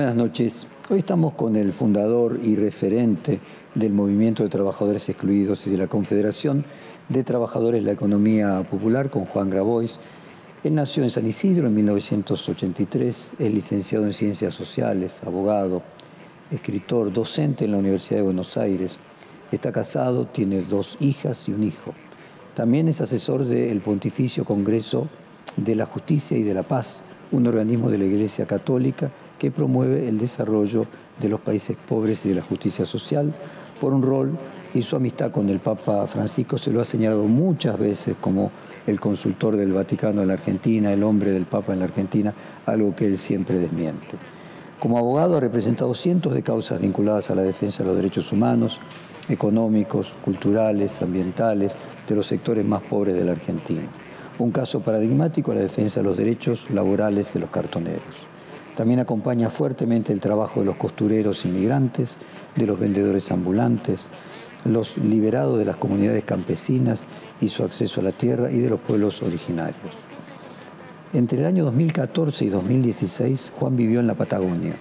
Buenas noches. Hoy estamos con el fundador y referente del Movimiento de Trabajadores Excluidos y de la Confederación de Trabajadores de la Economía Popular, con Juan Grabois. Él nació en San Isidro en 1983, es licenciado en Ciencias Sociales, abogado, escritor, docente en la Universidad de Buenos Aires. Está casado, tiene 2 hijas y un hijo. También es asesor del Pontificio Congreso de la Justicia y de la Paz, un organismo de la Iglesia Católica que promueve el desarrollo de los países pobres y de la justicia social. Por un rol y su amistad con el Papa Francisco se lo ha señalado muchas veces como el consultor del Vaticano en la Argentina, el hombre del Papa en la Argentina, algo que él siempre desmiente. Como abogado ha representado cientos de causas vinculadas a la defensa de los derechos humanos, económicos, culturales, ambientales, de los sectores más pobres de la Argentina. Un caso paradigmático es la defensa de los derechos laborales de los cartoneros. También acompaña fuertemente el trabajo de los costureros inmigrantes, de los vendedores ambulantes, los liberados de las comunidades campesinas y su acceso a la tierra y de los pueblos originarios. Entre el año 2014 y 2016, Juan vivió en la Patagonia.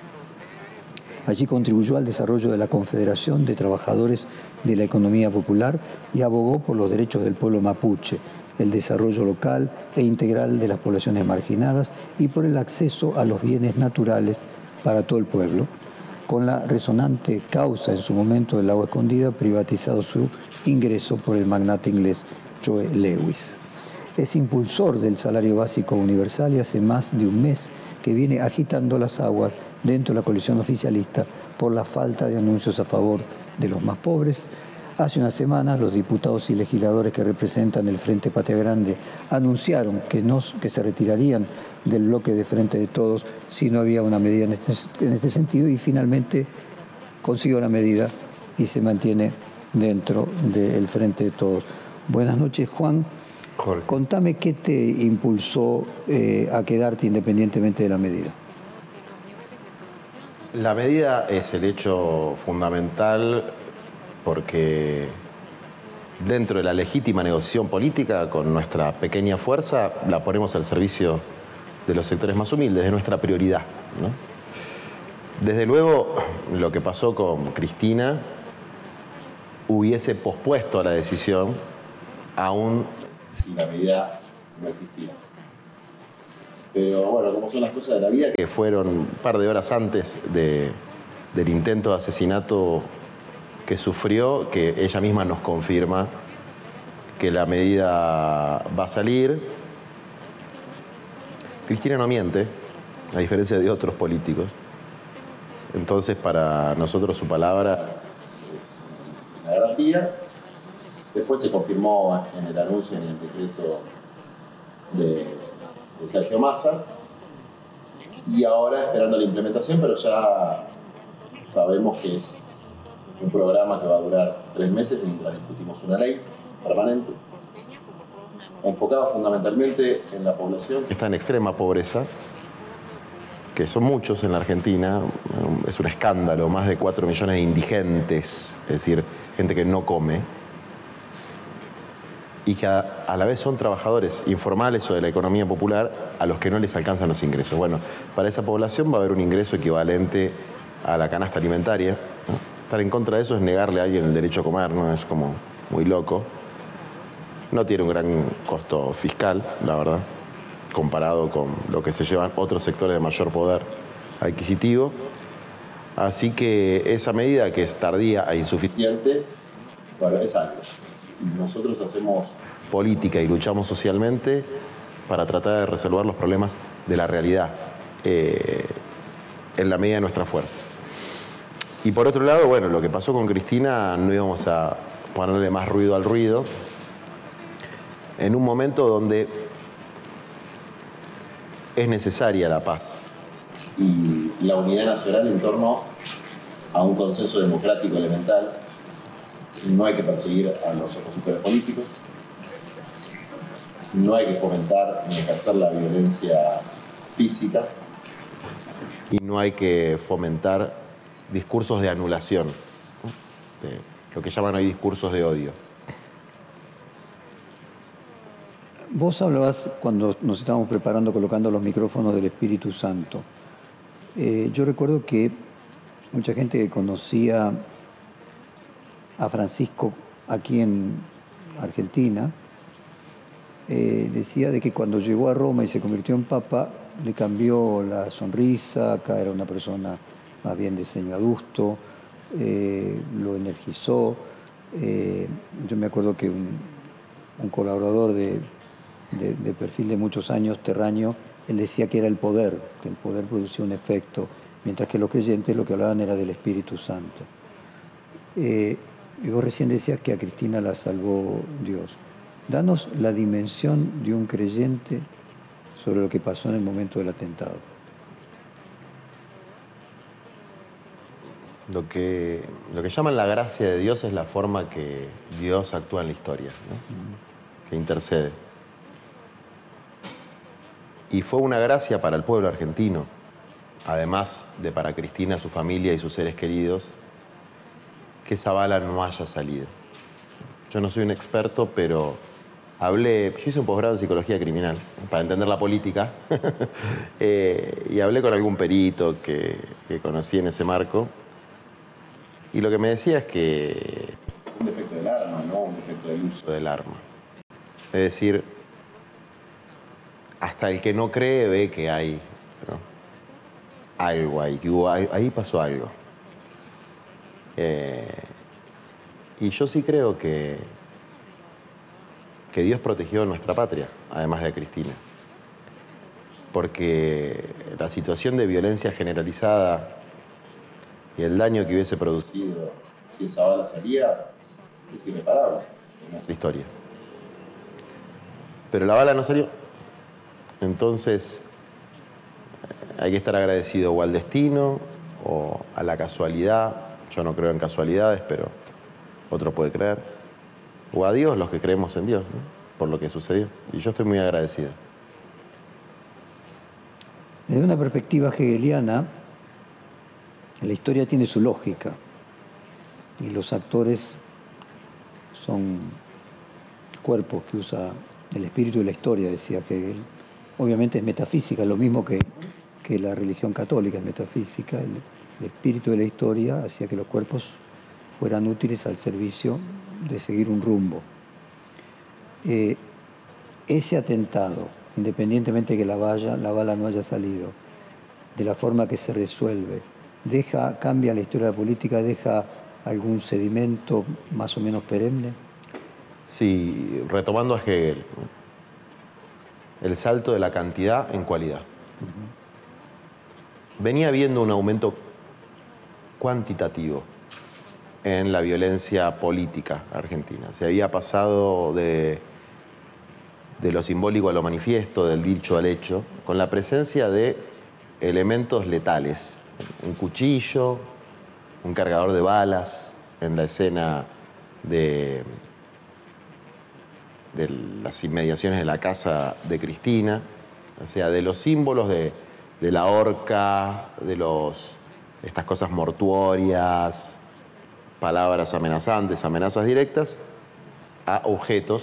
Allí contribuyó al desarrollo de la Confederación de Trabajadores de la Economía Popular y abogó por los derechos del pueblo mapuche, el desarrollo local e integral de las poblaciones marginadas y por el acceso a los bienes naturales para todo el pueblo, con la resonante causa en su momento del Agua Escondida, privatizado su ingreso por el magnate inglés Joe Lewis. Es impulsor del salario básico universal y hace más de un mes que viene agitando las aguas dentro de la coalición oficialista por la falta de anuncios a favor de los más pobres. Hace unas semanas los diputados y legisladores que representan el Frente Patria Grande anunciaron que se retirarían del bloque de Frente de Todos si no había una medida en este sentido, y finalmente consiguió la medida y se mantiene dentro del Frente de Todos. Buenas noches, Juan. Jorge. Contame qué te impulsó a quedarte independientemente de la medida. La medida es el hecho fundamental porque dentro de la legítima negociación política, con nuestra pequeña fuerza, la ponemos al servicio de los sectores más humildes, es nuestra prioridad, ¿no? Desde luego, lo que pasó con Cristina hubiese pospuesto la decisión aún si la medida no existía. Pero bueno, como son las cosas de la vida, que fueron un par de horas antes del intento de asesinato que sufrió, que ella misma nos confirma que la medida va a salir. Cristina no miente, a diferencia de otros políticos. Entonces, para nosotros su palabra es una garantía. Después se confirmó en el anuncio, en el decreto de Sergio Massa. Y ahora esperando la implementación, pero ya sabemos que es un programa que va a durar 3 meses mientras discutimos una ley permanente, enfocada fundamentalmente en la población que está en extrema pobreza, que son muchos en la Argentina. Es un escándalo, más de 4 millones de indigentes, es decir, gente que no come, y que a la vez son trabajadores informales o de la economía popular a los que no les alcanzan los ingresos. Bueno, para esa población va a haber un ingreso equivalente a la canasta alimentaria, ¿no? Estar en contra de eso es negarle a alguien el derecho a comer, ¿no? Es como muy loco. No tiene un gran costo fiscal, la verdad, comparado con lo que se llevan otros sectores de mayor poder adquisitivo. Así que esa medida, que es tardía e insuficiente, bueno, es algo. Nosotros hacemos política y luchamos socialmente para tratar de resolver los problemas de la realidad en la medida de nuestra fuerza. Y por otro lado, bueno, lo que pasó con Cristina, no íbamos a ponerle más ruido al ruido, en un momento donde es necesaria la paz y la unidad nacional en torno a un consenso democrático elemental. No hay que perseguir a los opositores políticos, no hay que fomentar ni ejercer la violencia física y no hay que fomentar discursos de anulación, ¿no? Lo que llaman hoy discursos de odio. Vos hablabas, cuando nos estábamos preparando, colocando los micrófonos, del Espíritu Santo. Yo recuerdo que mucha gente que conocía a Francisco aquí en Argentina decía de que cuando llegó a Roma y se convirtió en papa, le cambió la sonrisa. Acá era una persona más bien de ceño adusto, lo energizó. Yo me acuerdo que un colaborador de perfil de muchos años, Terraño, él decía que era el poder, que el poder producía un efecto, mientras que los creyentes lo que hablaban era del Espíritu Santo. Y vos recién decías que a Cristina la salvó Dios. Danos la dimensión de un creyente sobre lo que pasó en el momento del atentado. Lo que llaman la gracia de Dios es la forma que Dios actúa en la historia, ¿no? Que intercede. Y fue una gracia para el pueblo argentino, además de para Cristina, su familia y sus seres queridos, que esa bala no haya salido. Yo no soy un experto, pero yo hice un posgrado en psicología criminal para entender la política y hablé con algún perito que conocí en ese marco. Y lo que me decía es que un defecto del arma, no un defecto del uso del arma. Es decir, hasta el que no cree ve que hay, ¿no?, algo ahí, que ahí pasó algo. Y yo sí creo que Dios protegió nuestra patria, además de a Cristina. Porque la situación de violencia generalizada y el daño que hubiese producido si esa bala salía es irreparable en nuestra historia. Pero la bala no salió. Entonces, hay que estar agradecido o al destino o a la casualidad. Yo no creo en casualidades, pero otro puede creer. O a Dios, los que creemos en Dios, ¿no?, por lo que sucedió. Y yo estoy muy agradecido. Desde una perspectiva hegeliana, la historia tiene su lógica y los actores son cuerpos que usa el espíritu de la historia, decía Hegel. Obviamente es metafísica, lo mismo que la religión católica es metafísica. El espíritu de la historia hacía que los cuerpos fueran útiles al servicio de seguir un rumbo. Ese atentado, independientemente de que la bala no haya salido, de la forma que se resuelve, cambia la historia de la política, deja algún sedimento más o menos perenne. Sí, retomando a Hegel, el salto de la cantidad en cualidad. Venía habiendo un aumento cuantitativo en la violencia política argentina. Se había pasado de lo simbólico a lo manifiesto, del dicho al hecho, con la presencia de elementos letales. Un cuchillo, un cargador de balas en la escena de las inmediaciones de la casa de Cristina, o sea, de los símbolos de la horca, estas cosas mortuorias, palabras amenazantes, amenazas directas, a objetos,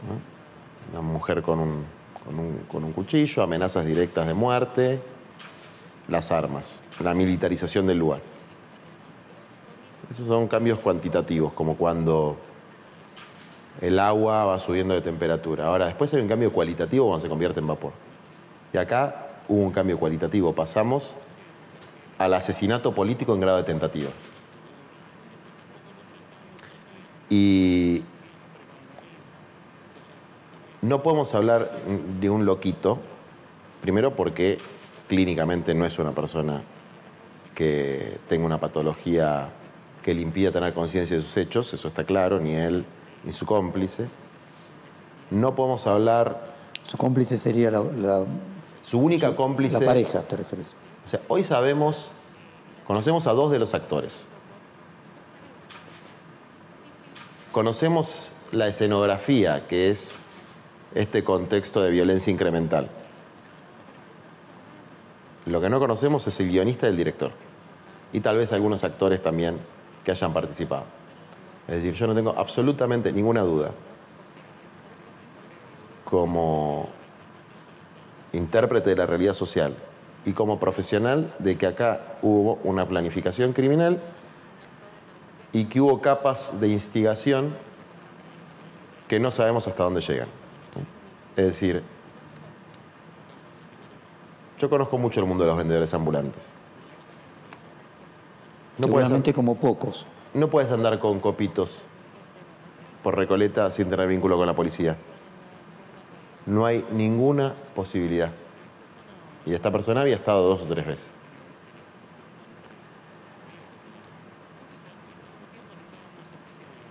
¿no? Una mujer con un cuchillo, amenazas directas de muerte, las armas, la militarización del lugar. Esos son cambios cuantitativos, como cuando el agua va subiendo de temperatura. Ahora, después hay un cambio cualitativo cuando se convierte en vapor. Y acá hubo un cambio cualitativo. Pasamos al asesinato político en grado de tentativa. Y no podemos hablar de un loquito, primero porque clínicamente no es una persona que tenga una patología que le impida tener conciencia de sus hechos, eso está claro, ni él ni su cómplice. No podemos hablar... Su cómplice sería su única cómplice... La pareja, te refieres. O sea, hoy conocemos a dos de los actores. Conocemos la escenografía, que es este contexto de violencia incremental. Lo que no conocemos es el guionista y el director. Y tal vez algunos actores también que hayan participado. Es decir, yo no tengo absolutamente ninguna duda, como intérprete de la realidad social y como profesional de que acá hubo una planificación criminal y que hubo capas de instigación que no sabemos hasta dónde llegan. Es decir, yo conozco mucho el mundo de los vendedores ambulantes. Seguramente como pocos. No puedes andar con copitos por Recoleta sin tener vínculo con la policía. No hay ninguna posibilidad. Y esta persona había estado 2 o 3 veces.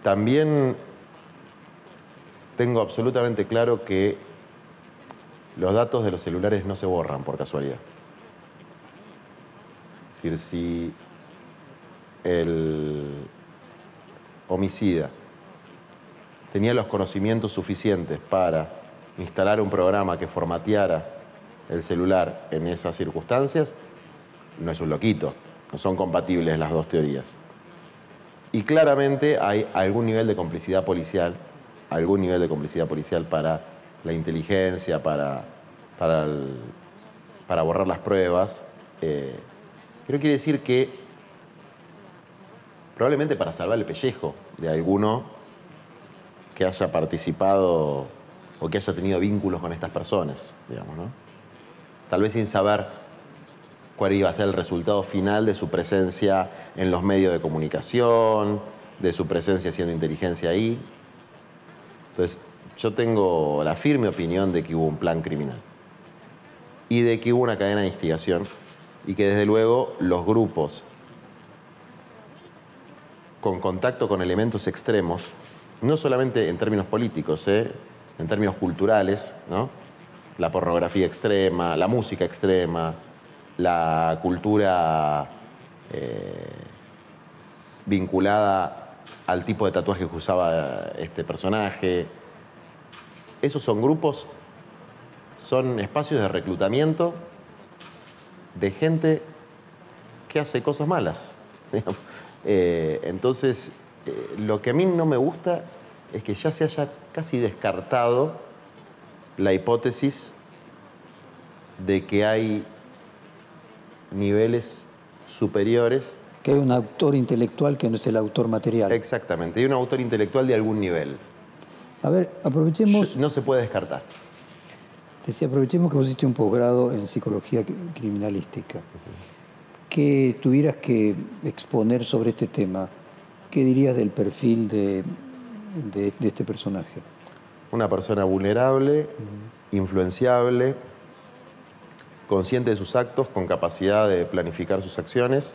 También tengo absolutamente claro que los datos de los celulares no se borran por casualidad. Es decir, si el homicida tenía los conocimientos suficientes para instalar un programa que formateara el celular en esas circunstancias, no es un loquito, no son compatibles las dos teorías. Y claramente hay algún nivel de complicidad policial, para la inteligencia, para borrar las pruebas. Pero quiere decir que probablemente para salvar el pellejo de alguno que haya participado o que haya tenido vínculos con estas personas, digamos, ¿no? Tal vez sin saber cuál iba a ser el resultado final de su presencia en los medios de comunicación, de su presencia haciendo inteligencia ahí. Entonces, yo tengo la firme opinión de que hubo un plan criminal y de que hubo una cadena de instigación y que desde luego los grupos con contacto con elementos extremos, no solamente en términos políticos, en términos culturales, ¿no? La pornografía extrema, la música extrema, la cultura vinculada al tipo de tatuaje que usaba este personaje. Esos son grupos, son espacios de reclutamiento de gente que hace cosas malas. Entonces, lo que a mí no me gusta es que ya se haya casi descartado la hipótesis de que hay niveles superiores. Que hay un autor intelectual que no es el autor material. Exactamente, hay un autor intelectual de algún nivel. A ver, aprovechemos... No se puede descartar. Decía, aprovechemos que vos hiciste un posgrado en psicología criminalística. Sí. Que tuvieras que exponer sobre este tema, ¿qué dirías del perfil de este personaje? Una persona vulnerable, influenciable, consciente de sus actos, con capacidad de planificar sus acciones,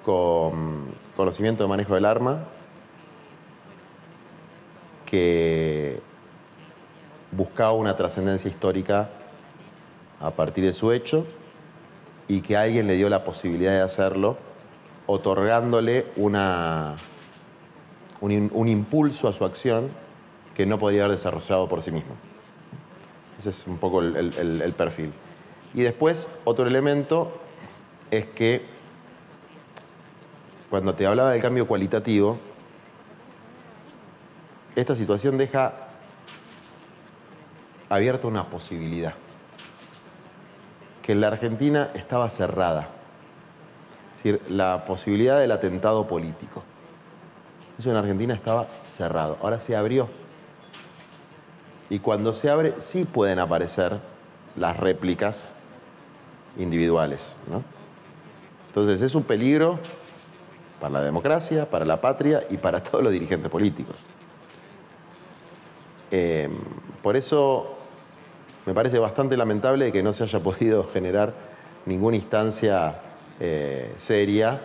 con conocimiento de manejo del arma, que buscaba una trascendencia histórica a partir de su hecho y que alguien le dio la posibilidad de hacerlo, otorgándole un impulso a su acción que no podría haber desarrollado por sí mismo. Ese es un poco el perfil. Y después, otro elemento es que cuando te hablaba del cambio cualitativo, esta situación deja abierta una posibilidad, que en la Argentina estaba cerrada. Es decir, la posibilidad del atentado político. Eso en la Argentina estaba cerrado. Ahora se abrió. Y cuando se abre, sí pueden aparecer las réplicas individuales, ¿no? Entonces, es un peligro para la democracia, para la patria y para todos los dirigentes políticos. Por eso me parece bastante lamentable que no se haya podido generar ninguna instancia seria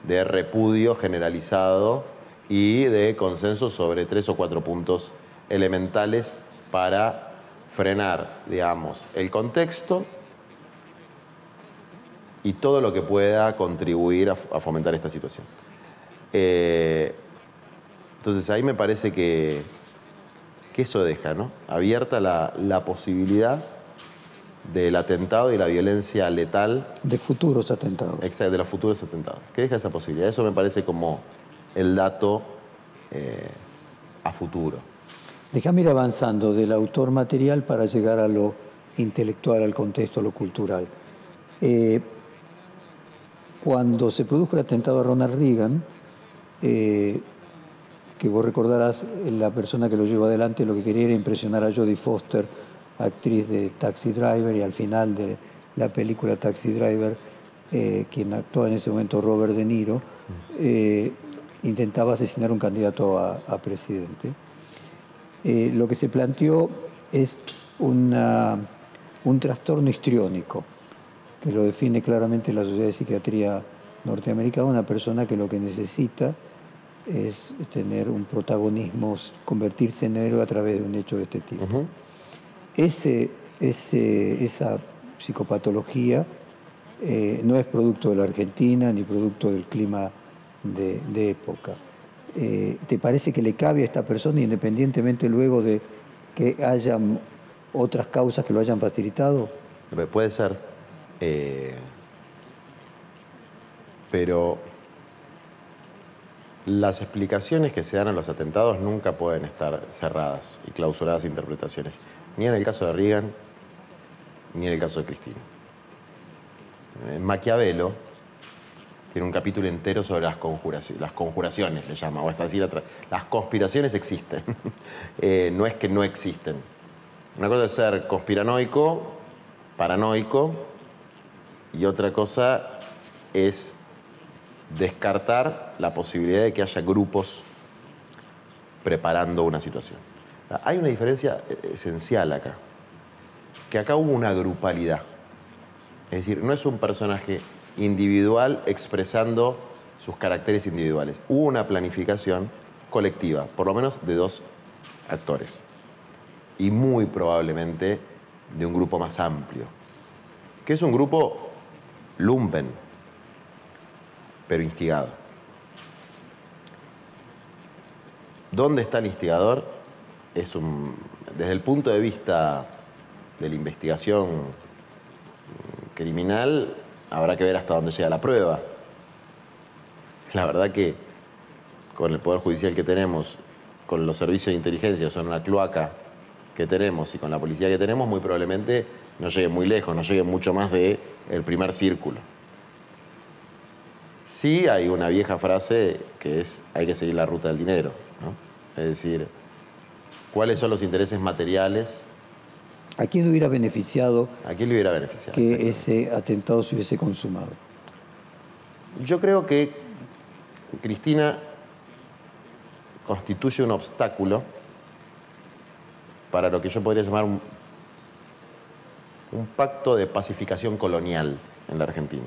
de repudio generalizado y de consenso sobre 3 o 4 puntos elementales para frenar, digamos, el contexto y todo lo que pueda contribuir a fomentar esta situación. Entonces ahí me parece que eso deja, ¿no?, abierta la posibilidad del atentado y la violencia letal. De futuros atentados. Exacto, de los futuros atentados. ¿Qué deja esa posibilidad? Eso me parece como el dato a futuro. Déjame ir avanzando del autor material para llegar a lo intelectual, al contexto, a lo cultural. Cuando se produjo el atentado a Ronald Reagan, que vos recordarás, la persona que lo llevó adelante lo que quería era impresionar a Jodie Foster, actriz de Taxi Driver, y al final de la película Taxi Driver, quien actuó en ese momento Robert De Niro, intentaba asesinar a un candidato a presidente. Lo que se planteó es un trastorno histriónico, que lo define claramente la Sociedad de Psiquiatría Norteamericana, una persona que lo que necesita es tener un protagonismo, convertirse en héroe a través de un hecho de este tipo. Uh-huh. Esa psicopatología no es producto de la Argentina ni producto del clima de época. ¿Te parece que le cabe a esta persona, independientemente luego de que hayan otras causas que lo hayan facilitado? Puede ser, pero las explicaciones que se dan a los atentados nunca pueden estar cerradas y clausuradas a interpretaciones, ni en el caso de Reagan, ni en el caso de Cristina. Maquiavelo tiene un capítulo entero sobre las conjuraciones, le llama, o es así, las conspiraciones existen. No es que no existen. Una cosa es ser conspiranoico, paranoico, y otra cosa es descartar la posibilidad de que haya grupos preparando una situación. Hay una diferencia esencial acá, que acá hubo una grupalidad. Es decir, no es un personaje individual expresando sus caracteres individuales. Hubo una planificación colectiva, por lo menos de 2 actores, y muy probablemente de un grupo más amplio, que es un grupo lumpen, pero instigado. ¿Dónde está el instigador? Desde el punto de vista de la investigación criminal, habrá que ver hasta dónde llega la prueba. La verdad que con el Poder Judicial que tenemos, con los servicios de inteligencia, son una cloaca que tenemos, y con la policía que tenemos, muy probablemente no llegue muy lejos, no llegue mucho más del primer círculo. Sí hay una vieja frase que es: hay que seguir la ruta del dinero, ¿no? Es decir, ¿cuáles son los intereses materiales? ¿A quién hubiera beneficiado? ¿A quién le hubiera beneficiado que ese atentado se hubiese consumado? Yo creo que Cristina constituye un obstáculo para lo que yo podría llamar un pacto de pacificación colonial en la Argentina.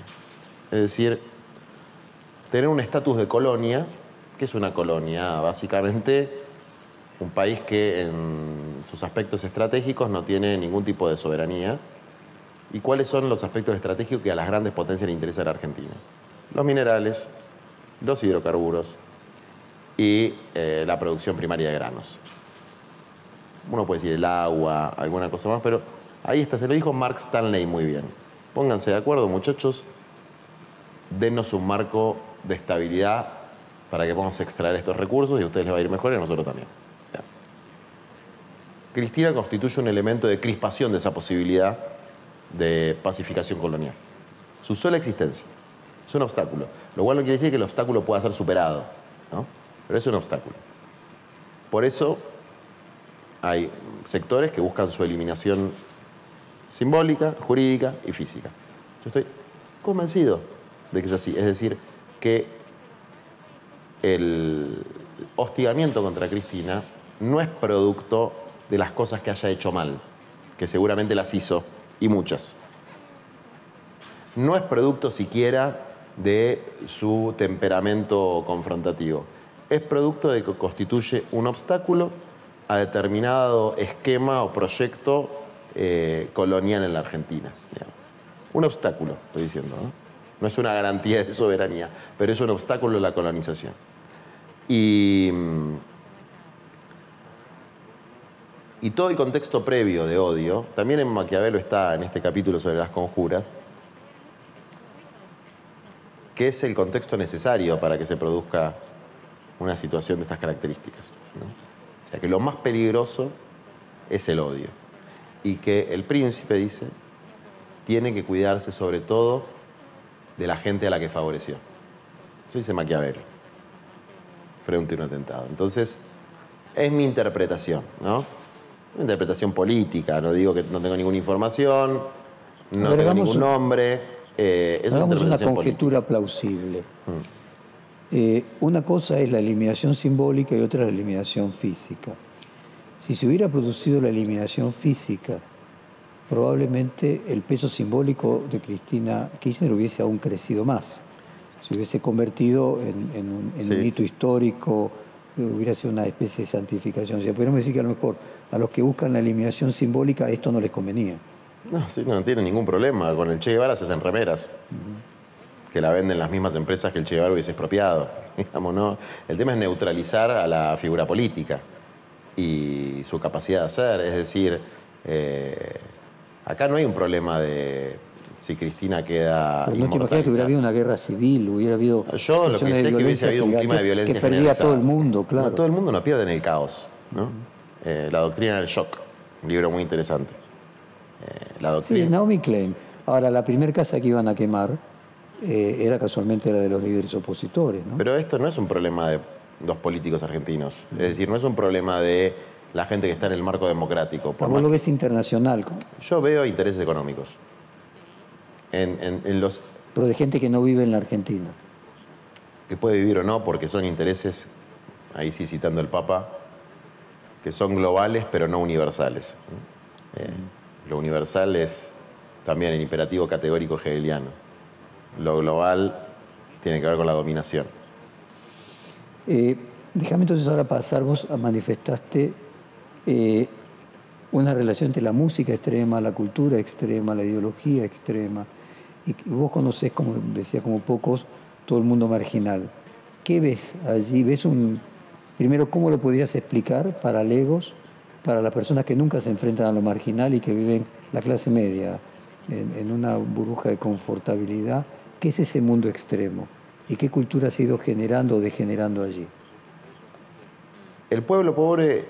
Es decir, tener un estatus de colonia. ¿Qué es una colonia? Básicamente un país que en sus aspectos estratégicos no tiene ningún tipo de soberanía. ¿Y cuáles son los aspectos estratégicos que a las grandes potencias le interesa a la Argentina? Los minerales, los hidrocarburos y la producción primaria de granos. Uno puede decir el agua, alguna cosa más, pero ahí está, se lo dijo Mark Stanley muy bien. Pónganse de acuerdo, muchachos, dennos un marco de estabilidad para que podamos extraer estos recursos, y a ustedes les va a ir mejor y a nosotros también. Ya. Cristina constituye un elemento de crispación de esa posibilidad de pacificación colonial. Su sola existencia es un obstáculo, lo cual no quiere decir que el obstáculo pueda ser superado, ¿no? Pero es un obstáculo. Por eso hay sectores que buscan su eliminación simbólica, jurídica y física. Yo estoy convencido de que es así. Es decir, que el hostigamiento contra Cristina no es producto de las cosas que haya hecho mal, que seguramente las hizo, y muchas. No es producto siquiera de su temperamento confrontativo. Es producto de que constituye un obstáculo a determinado esquema o proyecto colonial en la Argentina. Digamos. Un obstáculo, estoy diciendo, ¿no? No es una garantía de soberanía, pero es un obstáculo a la colonización. Y todo el contexto previo de odio, también en Maquiavelo está en este capítulo sobre las conjuras, que es el contexto necesario para que se produzca una situación de estas características, ¿no? O sea, que lo más peligroso es el odio. Y que el príncipe, dice, tiene que cuidarse sobre todo de la gente a la que favoreció. Eso dice Maquiavelo, frente a un atentado. Entonces, es mi interpretación, ¿no? Una interpretación política, no digo que no tengo ninguna información, no tengo ningún nombre. Hagamos una conjetura plausible. Una cosa es la eliminación simbólica y otra la eliminación física. Si se hubiera producido la eliminación física, probablemente el peso simbólico de Cristina Kirchner hubiese aún crecido más. Se hubiese convertido en un hito histórico, hubiera sido una especie de santificación. O sea, podríamos decir que a lo mejor a los que buscan la eliminación simbólica esto no les convenía. No, sí, no tiene ningún problema. Con el Che Guevara se hacen remeras, que la venden las mismas empresas que el Che Guevara hubiese expropiado. Digamos, ¿no? El tema es neutralizar a la figura política y su capacidad de hacer. Es decir, acá no hay un problema de si Cristina queda pero no te imaginas que hubiera habido una guerra civil, hubiera habido... Yo lo que sé es que hubiese habido un clima de violencia que perdía todo el mundo, claro. No, todo el mundo no pierde en el caos, ¿no? La doctrina del shock, un libro muy interesante. La doctrina... Sí, Naomi Klein. Ahora, la primera casa que iban a quemar era casualmente la de los líderes opositores, ¿no? Pero esto no es un problema de los políticos argentinos. Es decir, no es un problema de la gente que está en el marco democrático. Vos lo ves internacional. Yo veo intereses económicos. Pero de gente que no vive en la Argentina. Que puede vivir o no, porque son intereses, ahí sí citando el Papa, que son globales pero no universales. Lo universal es también el imperativo categórico hegeliano. Lo global tiene que ver con la dominación. Déjame entonces ahora pasar, vos manifestaste una relación entre la música extrema, la cultura extrema, la ideología extrema, y vos conocés, como decía, como pocos, todo el mundo marginal. ¿Qué ves allí? Primero, ¿cómo lo podrías explicar para legos, para las personas que nunca se enfrentan a lo marginal y que viven la clase media en una burbuja de confortabilidad? ¿Qué es ese mundo extremo? ¿Y qué cultura se ha ido generando o degenerando allí? El pueblo pobre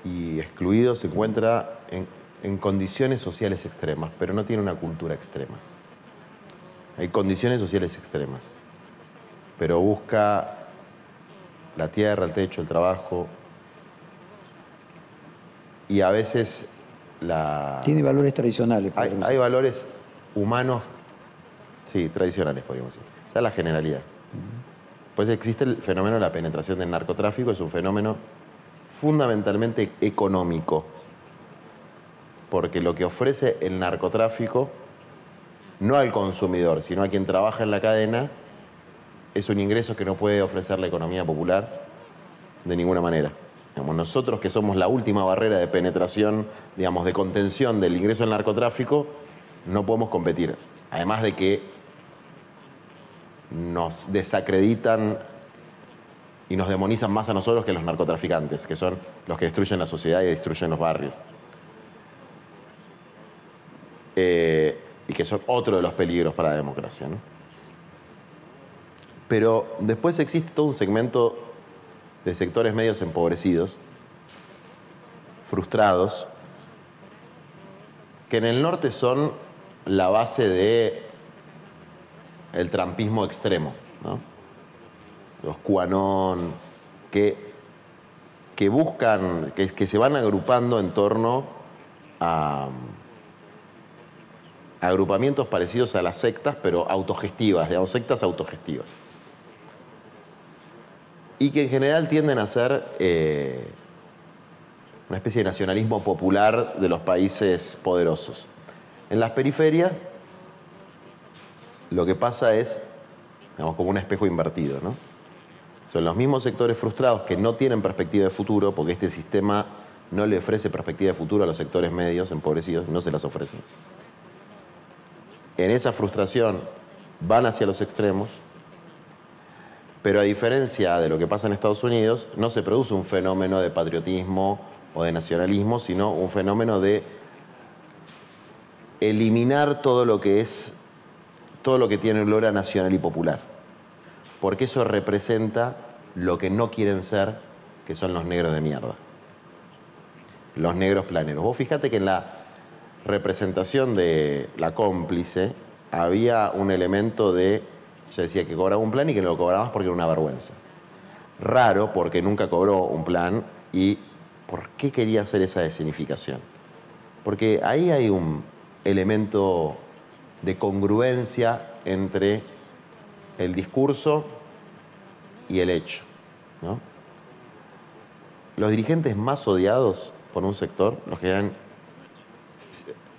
y excluido se encuentra en condiciones sociales extremas, pero no tiene una cultura extrema. Hay condiciones sociales extremas, pero busca la tierra, el techo, el trabajo, y a veces tiene valores tradicionales. Hay valores humanos, sí, tradicionales, podríamos decir. Esa es la generalidad. Pues existe el fenómeno de la penetración del narcotráfico, es un fenómeno fundamentalmente económico, porque lo que ofrece el narcotráfico, no al consumidor, sino a quien trabaja en la cadena, es un ingreso que no puede ofrecer la economía popular de ninguna manera. Digamos, nosotros que somos la última barrera de penetración, digamos, de contención del ingreso del narcotráfico, no podemos competir. Además de que nos desacreditan y nos demonizan más a nosotros que los narcotraficantes, que son los que destruyen la sociedad y destruyen los barrios. Y que son otro de los peligros para la democracia, ¿no? Pero después existe todo un segmento de sectores medios empobrecidos, frustrados, que en el norte son la base de el trampismo extremo, ¿no? Los QAnon, que buscan, que se van agrupando en torno a agrupamientos parecidos a las sectas, pero autogestivas, digamos, sectas autogestivas. Y que en general tienden a ser una especie de nacionalismo popular de los países poderosos. En las periferias, lo que pasa es, digamos, como un espejo invertido, ¿no? Son los mismos sectores frustrados que no tienen perspectiva de futuro, porque este sistema no le ofrece perspectiva de futuro a los sectores medios empobrecidos, no se las ofrece. En esa frustración van hacia los extremos, pero a diferencia de lo que pasa en Estados Unidos, no se produce un fenómeno de patriotismo o de nacionalismo, sino un fenómeno de eliminar todo lo que tiene olor a nacional y popular. Porque eso representa lo que no quieren ser, que son los negros de mierda. Los negros planeros. Vos fíjate que representación de la cómplice había un elemento de, ella decía que cobraba un plan y que no lo cobraba más porque era una vergüenza. Raro, porque nunca cobró un plan. ¿Y por qué quería hacer esa escenificación? Porque ahí hay un elemento de congruencia entre el discurso y el hecho, ¿no? Los dirigentes más odiados por un sector, los que dan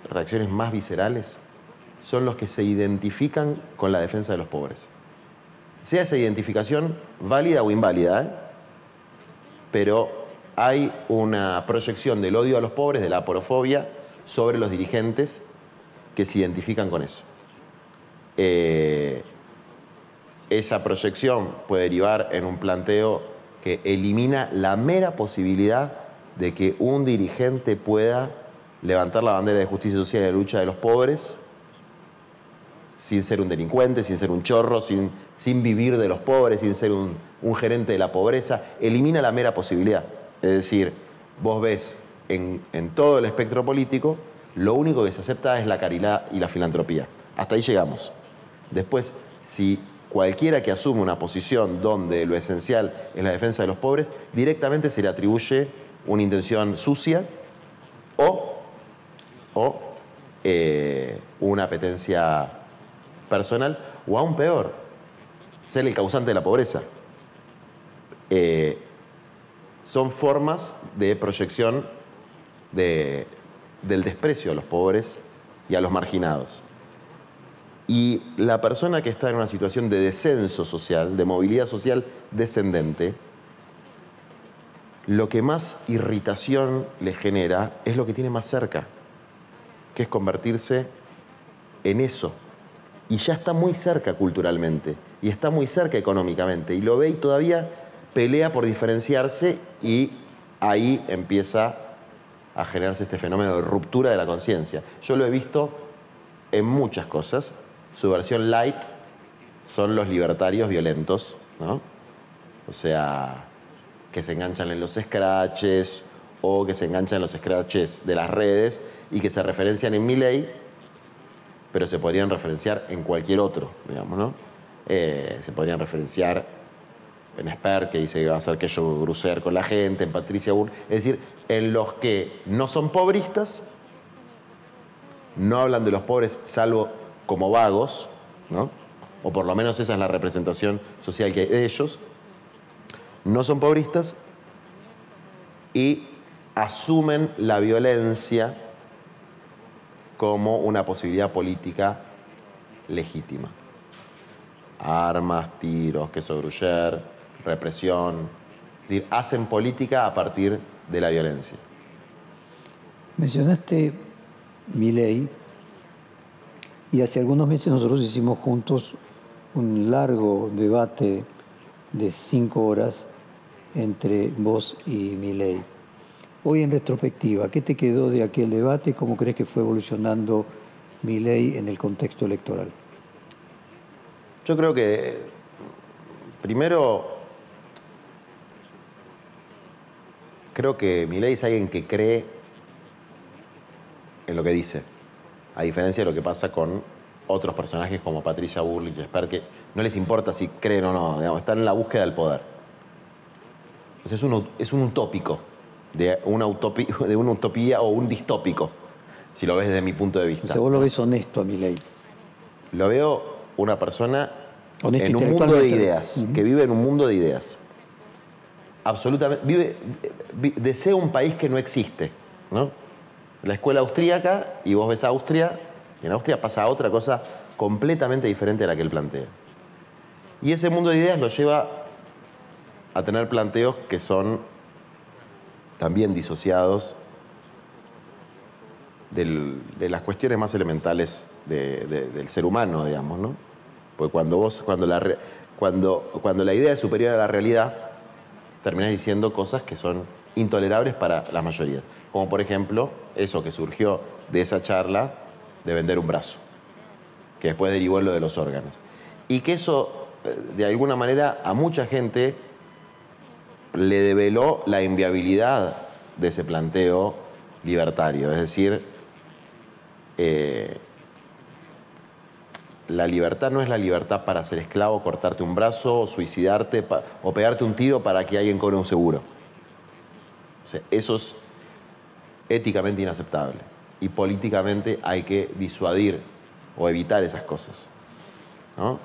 reacciones más viscerales, son los que se identifican con la defensa de los pobres. Sea esa identificación válida o inválida, pero hay una proyección del odio a los pobres, de la aporofobia, sobre los dirigentes que se identifican con eso. Esa proyección puede derivar en un planteo que elimina la mera posibilidad de que un dirigente pueda levantar la bandera de justicia social y la lucha de los pobres sin ser un delincuente, sin ser un chorro, sin vivir de los pobres, sin ser un gerente de la pobreza. Elimina la mera posibilidad. Es decir, vos ves en todo el espectro político, lo único que se acepta es la caridad y la filantropía. Hasta ahí llegamos. Después, si cualquiera que asume una posición donde lo esencial es la defensa de los pobres, directamente se le atribuye una intención sucia o una apetencia personal, o aún peor, ser el causante de la pobreza. Son formas de proyección del desprecio a los pobres y a los marginados. Y la persona que está en una situación de descenso social, de movilidad social descendente, lo que más irritación le genera es lo que tiene más cerca, que es convertirse en eso. Y ya está muy cerca culturalmente, y está muy cerca económicamente, y lo ve y todavía pelea por diferenciarse, y ahí empieza a generarse este fenómeno de ruptura de la conciencia. Yo lo he visto en muchas cosas. Su versión light son los libertarios violentos, ¿no? O sea, que se enganchan en los scratches o que se enganchan en los scratches de las redes y que se referencian en Milei, pero se podrían referenciar en cualquier otro, digamos, ¿no? Se podrían referenciar en Esper, que dice que va a hacer quello grosser con la gente, en Patricia Bull, es decir, en los que no son pobristas, no hablan de los pobres salvo como vagos, ¿no? O por lo menos esa es la representación social que hay de ellos, no son pobristas y asumen la violencia como una posibilidad política legítima. Armas, tiros, queso gruyère, represión. Es decir, hacen política a partir de la violencia. Mencionaste Milei y hace algunos meses nosotros hicimos juntos un largo debate de 5 horas entre vos y Milei. Hoy en retrospectiva, ¿qué te quedó de aquel debate? ¿Cómo crees que fue evolucionando Milei en el contexto electoral? Yo creo que, primero, creo que Milei es alguien que cree en lo que dice, a diferencia de lo que pasa con otros personajes como Patricia Bullrich y Esper, que no les importa si creen o no, digamos, están en la búsqueda del poder. Entonces es un utópico, de una utopía o un distópico, si lo ves desde mi punto de vista. O sea, vos lo ves honesto a Milei. Lo veo una persona Honesto en un mundo de ideas, que vive en un mundo de ideas. Absolutamente, desea un país que no existe, ¿no? La escuela austríaca, y vos ves Austria, y en Austria pasa otra cosa completamente diferente a la que él plantea. Y ese mundo de ideas lo lleva a tener planteos que son también disociados de las cuestiones más elementales del ser humano, digamos, ¿no? Porque cuando la idea es superior a la realidad, terminás diciendo cosas que son intolerables para la mayoría. Como por ejemplo, eso que surgió de esa charla de vender un brazo, que después derivó en lo de los órganos. Y que eso, de alguna manera, a mucha gente le develó la inviabilidad de ese planteo libertario. Es decir, la libertad no es la libertad para ser esclavo, cortarte un brazo, o suicidarte o pegarte un tiro para que alguien cobre un seguro. O sea, eso es éticamente inaceptable y políticamente hay que disuadir o evitar esas cosas, ¿no?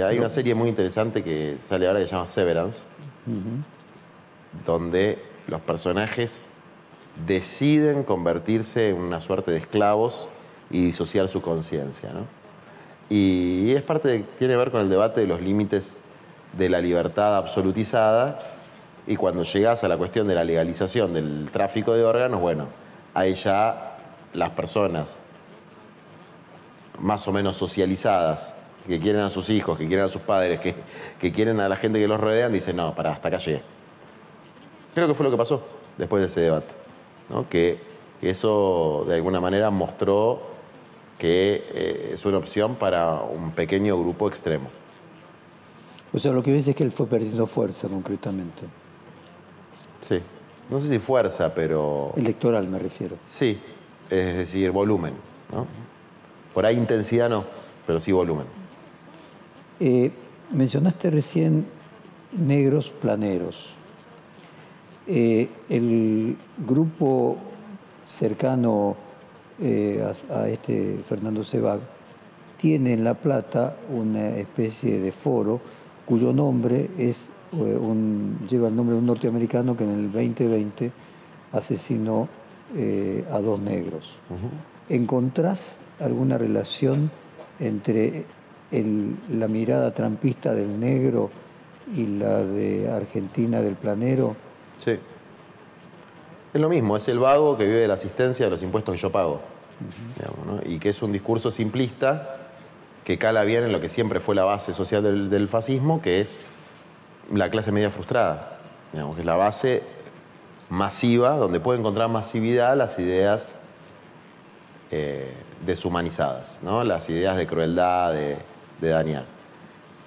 Hay una serie muy interesante que sale ahora que se llama Severance, donde los personajes deciden convertirse en una suerte de esclavos y disociar su conciencia, ¿no? Y es tiene que ver con el debate de los límites de la libertad absolutizada, y cuando llegás a la cuestión de la legalización del tráfico de órganos, bueno, ahí ya las personas más o menos socializadas, que quieren a sus hijos, que quieren a sus padres, que quieren a la gente que los rodean, dicen, no, pará, hasta acá llegué. Creo que fue lo que pasó después de ese debate, ¿no? Que eso de alguna manera mostró que es una opción para un pequeño grupo extremo. O sea, lo que ves es que él fue perdiendo fuerza concretamente. Sí, no sé si fuerza, pero... Electoral me refiero. Sí, es decir, volumen, ¿no? Por ahí intensidad no, pero sí volumen. Mencionaste recién negros planeros. El grupo cercano a este Fernando Sebag tiene en La Plata una especie de foro cuyo nombre es lleva el nombre de un norteamericano que en el 2020 asesinó a 2 negros. ¿Encontrás alguna relación entre la mirada trampista del negro y la de Argentina del planero? Sí. Es lo mismo, es el vago que vive de la asistencia de los impuestos que yo pago. Digamos, ¿no? Y que es un discurso simplista que cala bien en lo que siempre fue la base social del fascismo, que es la clase media frustrada. Digamos, que es la base masiva, donde puede encontrar masividad las ideas deshumanizadas, ¿no? Las ideas de crueldad, de dañar.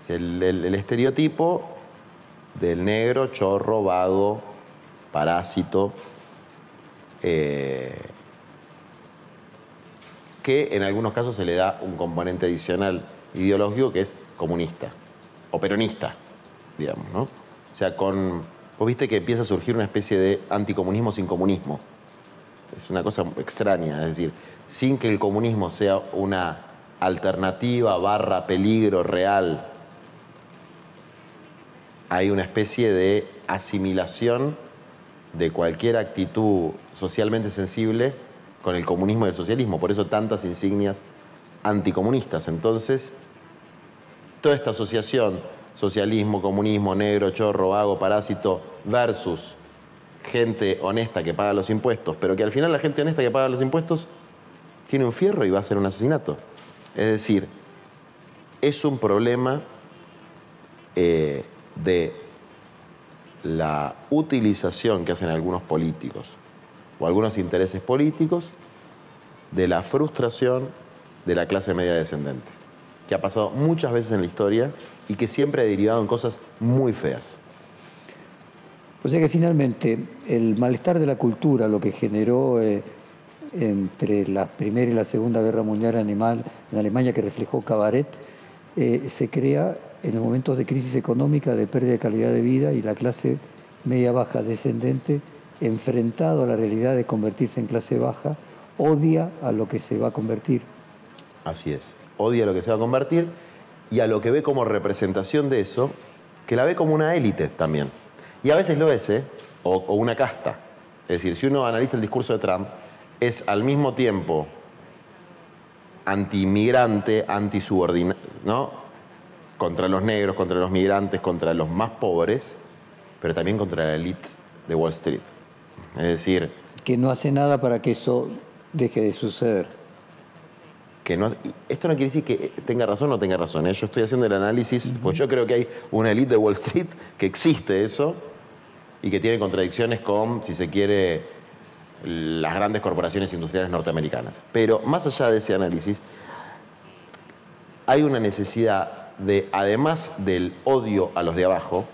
El estereotipo del negro, chorro, vago, parásito, que en algunos casos se le da un componente adicional ideológico que es comunista o peronista, digamos, ¿no? O sea, vos viste que empieza a surgir una especie de anticomunismo sin comunismo. Es una cosa extraña, es decir, sin que el comunismo sea una alternativa / peligro real, hay una especie de asimilación de cualquier actitud socialmente sensible con el comunismo y el socialismo. Por eso tantas insignias anticomunistas. Entonces, toda esta asociación, socialismo, comunismo, negro, chorro, vago, parásito, versus gente honesta que paga los impuestos, pero que al final la gente honesta que paga los impuestos tiene un fierro y va a ser un asesinato. Es decir, es un problema de la utilización que hacen algunos políticos o algunos intereses políticos de la frustración de la clase media descendente, que ha pasado muchas veces en la historia y que siempre ha derivado en cosas muy feas. O sea que finalmente el malestar de la cultura, lo que generó entre la Primera y la Segunda Guerra Mundial en Alemania, que reflejó Cabaret, se crea en los momentos de crisis económica, de pérdida de calidad de vida, y la clase media-baja descendente, enfrentado a la realidad de convertirse en clase baja, odia a lo que se va a convertir. Así es, odia a lo que se va a convertir y a lo que ve como representación de eso, que la ve como una élite también. Y a veces lo es, o una casta. Es decir, si uno analiza el discurso de Trump, es al mismo tiempo anti-inmigrante, anti-subordinado, ¿no? Contra los negros, contra los migrantes, contra los más pobres, pero también contra la élite de Wall Street. Es decir... que no hace nada para que eso deje de suceder. Que no, esto no quiere decir que tenga razón o no tenga razón. Yo estoy haciendo el análisis, pues yo creo que hay una élite de Wall Street que existe eso y que tiene contradicciones con, si se quiere, las grandes corporaciones industriales norteamericanas. Pero más allá de ese análisis, hay una necesidad de, además del odio a los de abajo,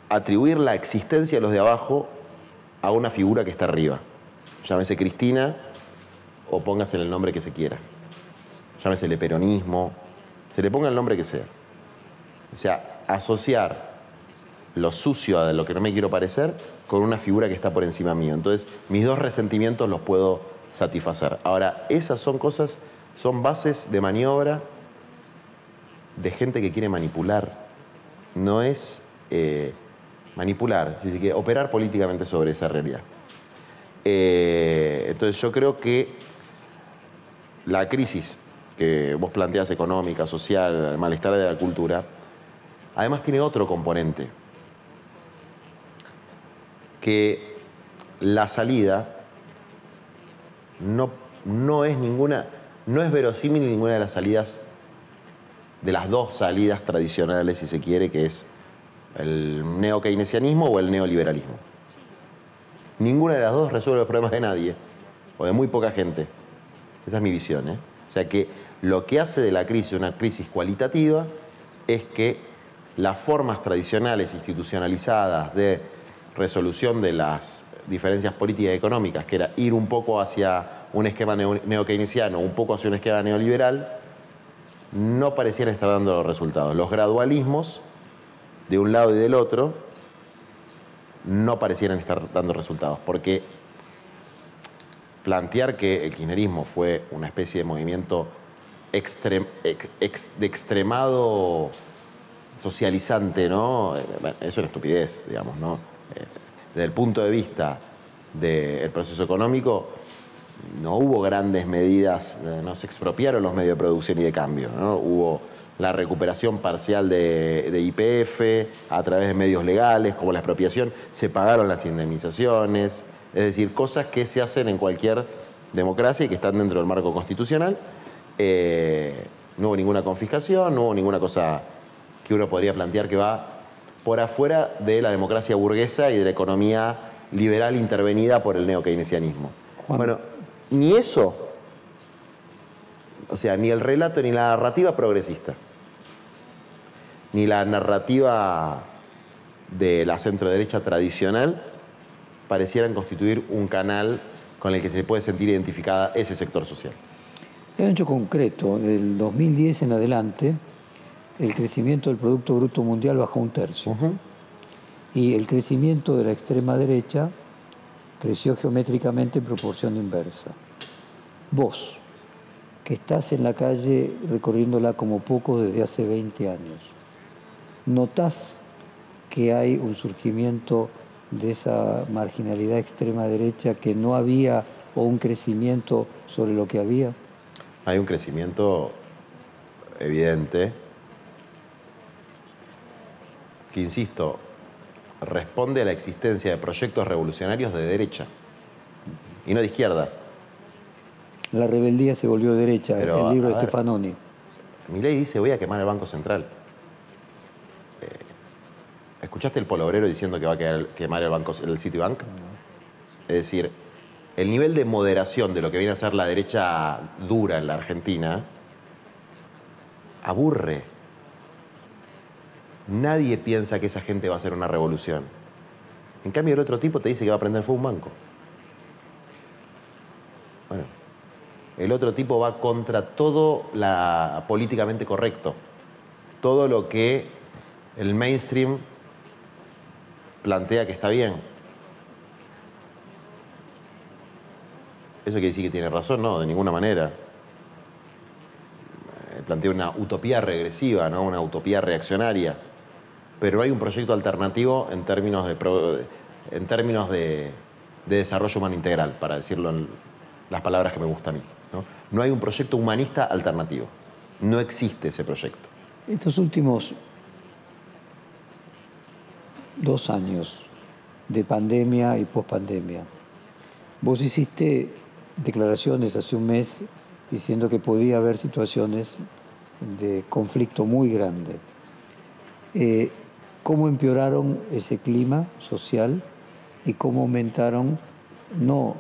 atribuir la existencia de los de abajo a una figura que está arriba. llámese Cristina o póngase el nombre que se quiera. Llámesele peronismo, se le ponga el nombre que sea. O sea, asociar lo sucio de lo que no me quiero parecer con una figura que está por encima mío. Entonces, mis dos resentimientos los puedo satisfacer. Ahora, esas son cosas, son bases de maniobra de gente que quiere manipular. No es manipular, si se quiere, operar políticamente sobre esa realidad. Entonces, yo creo que la crisis que vos planteás, económica, social, el malestar de la cultura, además tiene otro componente, que la salida no es verosímil ninguna de las salidas, de las dos salidas tradicionales, si se quiere, que es el neokeynesianismo o el neoliberalismo. Ninguna de las dos resuelve los problemas de nadie, o de muy poca gente. Esa es mi visión, ¿eh? O sea que lo que hace de la crisis una crisis cualitativa es que las formas tradicionales, institucionalizadas de resolución de las diferencias políticas y económicas, que era ir un poco hacia un esquema neokeynesiano, un poco hacia un esquema neoliberal, no parecían estar dando los resultados. Los gradualismos, de un lado y del otro, no parecieran estar dando resultados, porque plantear que el kirchnerismo fue una especie de movimiento de extremado socializante, ¿no? Bueno, es una estupidez, digamos, ¿no? Desde el punto de vista del proceso económico, no hubo grandes medidas, no se expropiaron los medios de producción y de cambio, ¿no? Hubo la recuperación parcial de YPF a través de medios legales, como la expropiación, se pagaron las indemnizaciones, es decir, cosas que se hacen en cualquier democracia y que están dentro del marco constitucional. No hubo ninguna confiscación, no hubo ninguna cosa que uno podría plantear que va por afuera de la democracia burguesa y de la economía liberal intervenida por el neokeynesianismo. Bueno, ni eso, o sea, ni el relato ni la narrativa progresista, ni la narrativa de la centroderecha tradicional parecieran constituir un canal con el que se puede sentir identificada ese sector social. En un hecho concreto, del 2010 en adelante, el crecimiento del Producto Bruto Mundial bajó 1/3. Y el crecimiento de la extrema derecha creció geométricamente en proporción inversa. Vos, que estás en la calle recorriéndola como poco desde hace 20 años, ¿notás que hay un surgimiento de esa marginalidad extrema derecha que no había o un crecimiento sobre lo que había? Hay un crecimiento evidente que, insisto, responde a la existencia de proyectos revolucionarios de derecha y no de izquierda. La rebeldía se volvió derecha, pero, el libro de Stefanoni. Milei dice: voy a quemar el Banco Central. ¿Escuchaste el Polo Obrero diciendo que va a quemar el Citibank? Es decir, el nivel de moderación de lo que viene a ser la derecha dura en la Argentina aburre. Nadie piensa que esa gente va a hacer una revolución. En cambio, el otro tipo te dice que va a prender fuego un banco. Bueno, el otro tipo va contra todo lo políticamente correcto. Todo lo que el mainstream plantea que está bien. ¿Eso quiere decir que tiene razón? No, de ninguna manera. Plantea una utopía regresiva, ¿no? Una utopía reaccionaria. Pero hay un proyecto alternativo en términos de desarrollo humano integral, para decirlo en las palabras que me gustan a mí, ¿no? No hay un proyecto humanista alternativo. No existe ese proyecto. Estos últimos 2 años de pandemia y pospandemia, vos hiciste declaraciones hace un mes diciendo que podía haber situaciones de conflicto muy grande. ¿Cómo empeoraron ese clima social y cómo aumentaron no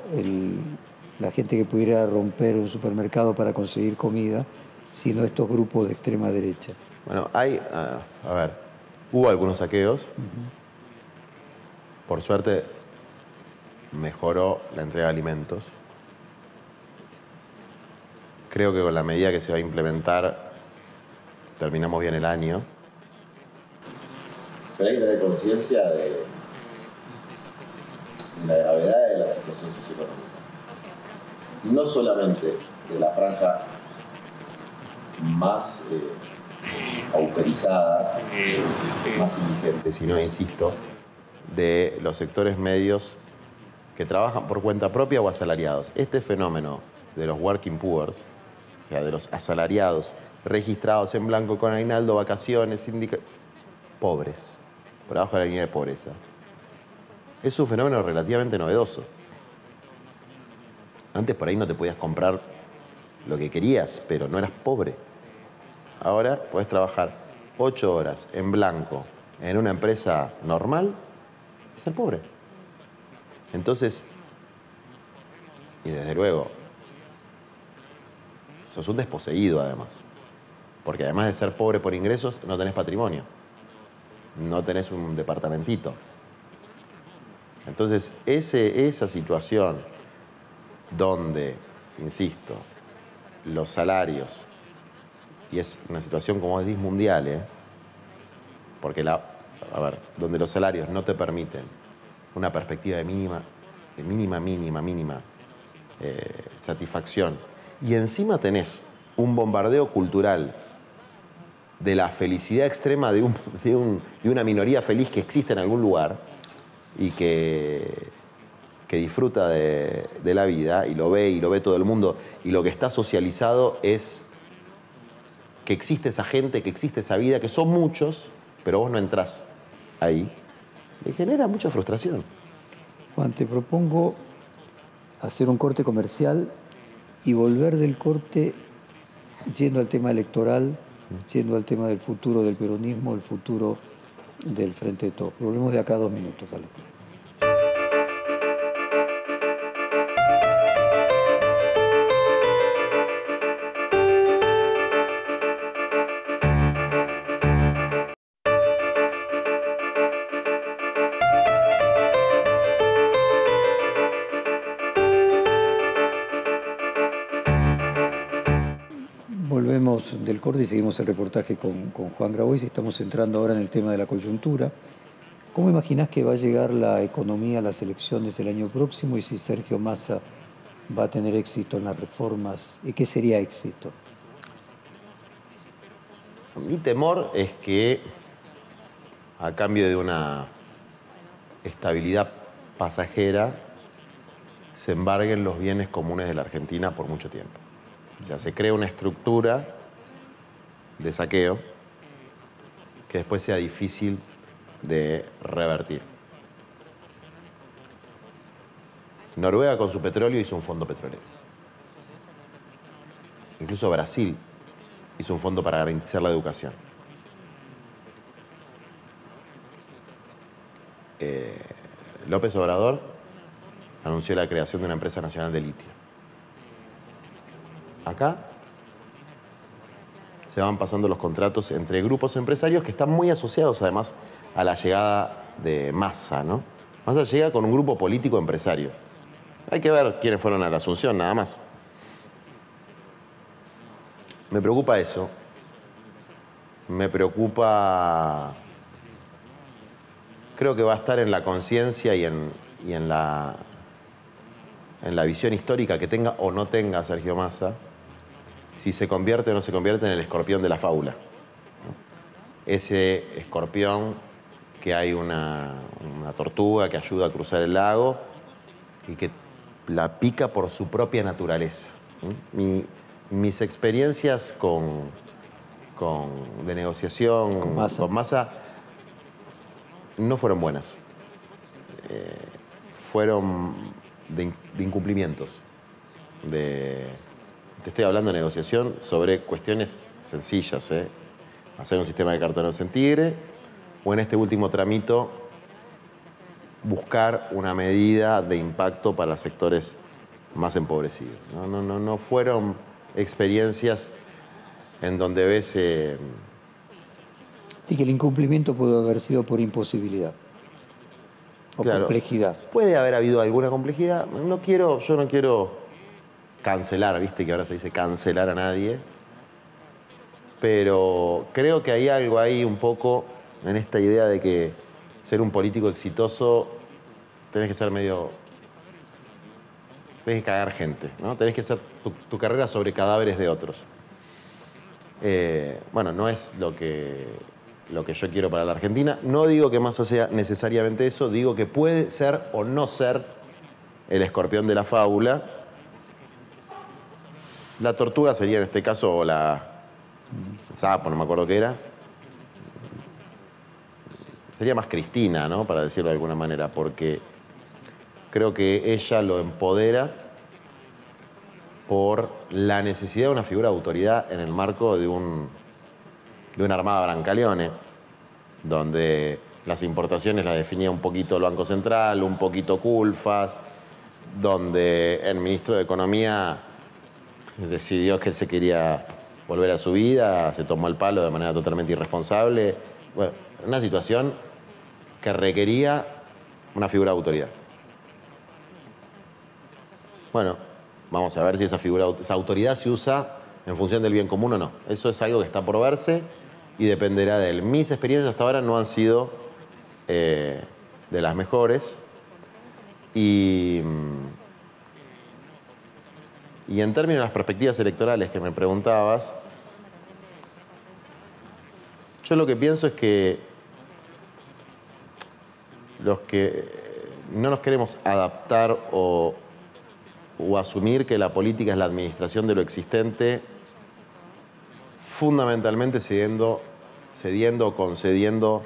la gente que pudiera romper un supermercado para conseguir comida, sino estos grupos de extrema derecha? Bueno, hubo algunos saqueos. Por suerte, mejoró la entrega de alimentos. Creo que con la medida que se va a implementar terminamos bien el año. Pero hay que tener conciencia de la gravedad de la situación socioeconómica. No solamente de la franja más pauperizada, más indigente, sino, insisto, de los sectores medios que trabajan por cuenta propia o asalariados. Este fenómeno de los working poor, o sea, de los asalariados registrados en blanco con aguinaldo, vacaciones, pobres, por abajo de la línea de pobreza, es un fenómeno relativamente novedoso. Antes por ahí no te podías comprar lo que querías, pero no eras pobre. Ahora podés trabajar 8 horas en blanco en una empresa normal y ser pobre. Entonces, y desde luego, sos un desposeído además. Porque además de ser pobre por ingresos, no tenés patrimonio. No tenés un departamentito. Entonces, esa situación donde, insisto, los salarios, y es una situación como decís mundial, porque donde los salarios no te permiten una perspectiva de mínima satisfacción, y encima tenés un bombardeo cultural de la felicidad extrema de una minoría feliz que existe en algún lugar y que disfruta de la vida y lo ve todo el mundo, y lo que está socializado es que existe esa gente, que existe esa vida, que son muchos, pero vos no entrás ahí, le genera mucha frustración. Juan, te propongo hacer un corte comercial y volver del corte yendo al tema electoral, yendo al tema del futuro del peronismo, el futuro del Frente de Todos. Volvemos de acá a 2 minutos, dale. Volvemos del corte y seguimos el reportaje con Juan Grabois. Estamos entrando ahora en el tema de la coyuntura. ¿Cómo imaginás que va a llegar la economía a las elecciones el año próximo y si Sergio Massa va a tener éxito en las reformas? ¿Y qué sería éxito? Mi temor es que, a cambio de una estabilidad pasajera, se embarguen los bienes comunes de la Argentina por mucho tiempo. O sea, se crea una estructura de saqueo que después sea difícil de revertir. Noruega con su petróleo hizo un fondo petrolero. Incluso Brasil hizo un fondo para garantizar la educación. López Obrador anunció la creación de una empresa nacional de litio. Acá se van pasando los contratos entre grupos empresarios que están muy asociados además a la llegada de Massa, ¿no? Massa llega con un grupo político empresario. Hay que ver quiénes fueron a la Asunción, nada más. Me preocupa eso. Me preocupa... Creo que va a estar en la conciencia y en la visión histórica que tenga o no tenga Sergio Massa, si se convierte o no se convierte en el escorpión de la fábula. Ese escorpión que hay una tortuga que ayuda a cruzar el lago y que la pica por su propia naturaleza. Mis experiencias de negociación con Massa no fueron buenas. Fueron de incumplimientos. Te estoy hablando de negociación sobre cuestiones sencillas, hacer un sistema de cartones en Tigre, o en este último tramito buscar una medida de impacto para sectores más empobrecidos. No fueron experiencias en donde ves... Sí, que el incumplimiento pudo haber sido por imposibilidad. o claro, complejidad. Puede haber habido alguna complejidad. Yo no quiero cancelar, viste que ahora se dice cancelar a nadie. Pero creo que hay algo ahí un poco en esta idea de que ser un político exitoso tenés que ser medio... Tenés que cagar gente, ¿no? Tenés que hacer tu carrera sobre cadáveres de otros. Bueno, no es lo que yo quiero para la Argentina. No digo que Massa sea necesariamente eso, digo que puede ser o no ser el escorpión de la fábula. La tortuga sería en este caso, o el sapo, no me acuerdo qué era. Sería más Cristina, ¿no? Para decirlo de alguna manera, porque creo que ella lo empodera por la necesidad de una figura de autoridad en el marco de una armada Brancaleone, donde las importaciones las definía un poquito el Banco Central, un poquito Culfas, donde el ministro de Economía decidió que él se quería volver a su vida, se tomó el palo de manera totalmente irresponsable. Bueno, una situación que requería una figura de autoridad. Bueno, vamos a ver si esa autoridad se usa en función del bien común o no. Eso es algo que está por verse y dependerá de él. Mis experiencias hasta ahora no han sido de las mejores. Y en términos de las perspectivas electorales que me preguntabas, yo lo que pienso es que los que no nos queremos adaptar o asumir que la política es la administración de lo existente, fundamentalmente cediendo o concediendo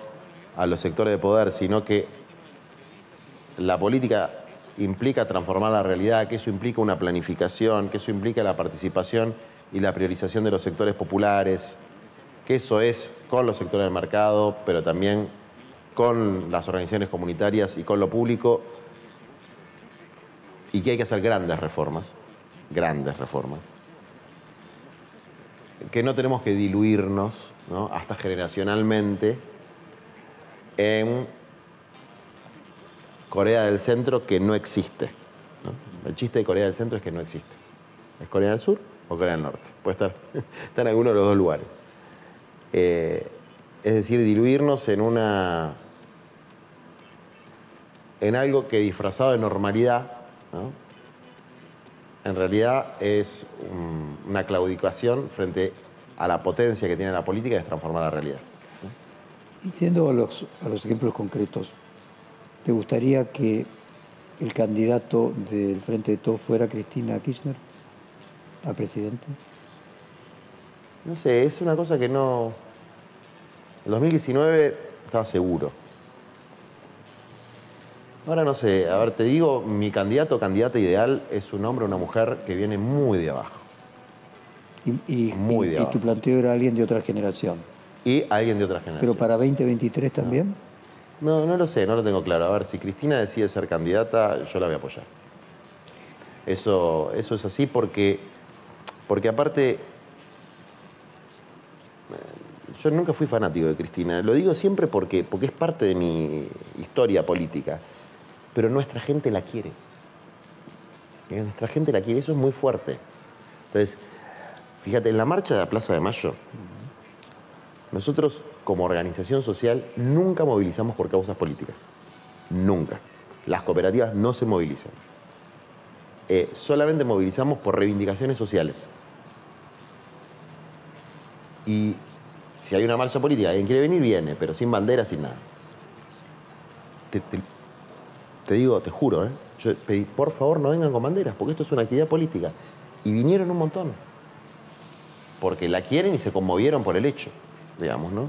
a los sectores de poder, sino que la política implica transformar la realidad, que eso implica una planificación, que eso implica la participación y la priorización de los sectores populares, que eso es con los sectores del mercado, pero también con las organizaciones comunitarias y con lo público, y que hay que hacer grandes reformas, que no tenemos que diluirnos, ¿no? Hasta generacionalmente en Corea del Centro, que no existe, ¿no? El chiste de Corea del Centro es que no existe. ¿Es Corea del Sur o Corea del Norte? Puede estar en alguno de los dos lugares. Es decir, diluirnos en algo que disfrazado de normalidad, ¿no? En realidad es una claudicación frente a la potencia que tiene la política de transformar la realidad, ¿no? Y yendo a los ejemplos concretos, ¿te gustaría que el candidato del Frente de Todos fuera Cristina Kirchner a presidente? No sé, es una cosa que no... En 2019 estaba seguro. Ahora no sé, a ver, te digo, mi candidato o candidata ideal es un hombre o una mujer que viene muy de abajo. Y tu planteo era alguien de otra generación. Y alguien de otra generación. ¿Pero para 2023 también? No lo sé, no lo tengo claro. A ver, si Cristina decide ser candidata, yo la voy a apoyar. Eso es así porque aparte, yo nunca fui fanático de Cristina. Lo digo siempre porque es parte de mi historia política. Pero nuestra gente la quiere. Nuestra gente la quiere, eso es muy fuerte. Entonces, fíjate, en la marcha de la Plaza de Mayo, nosotros como organización social nunca movilizamos por causas políticas. Nunca. Las cooperativas no se movilizan. Solamente movilizamos por reivindicaciones sociales. Y si hay una marcha política, alguien quiere venir, viene, pero sin bandera, sin nada. Te digo, te juro, yo pedí, por favor, no vengan con banderas, porque esto es una actividad política. Y vinieron un montón. Porque la quieren y se conmovieron por el hecho, digamos, ¿no?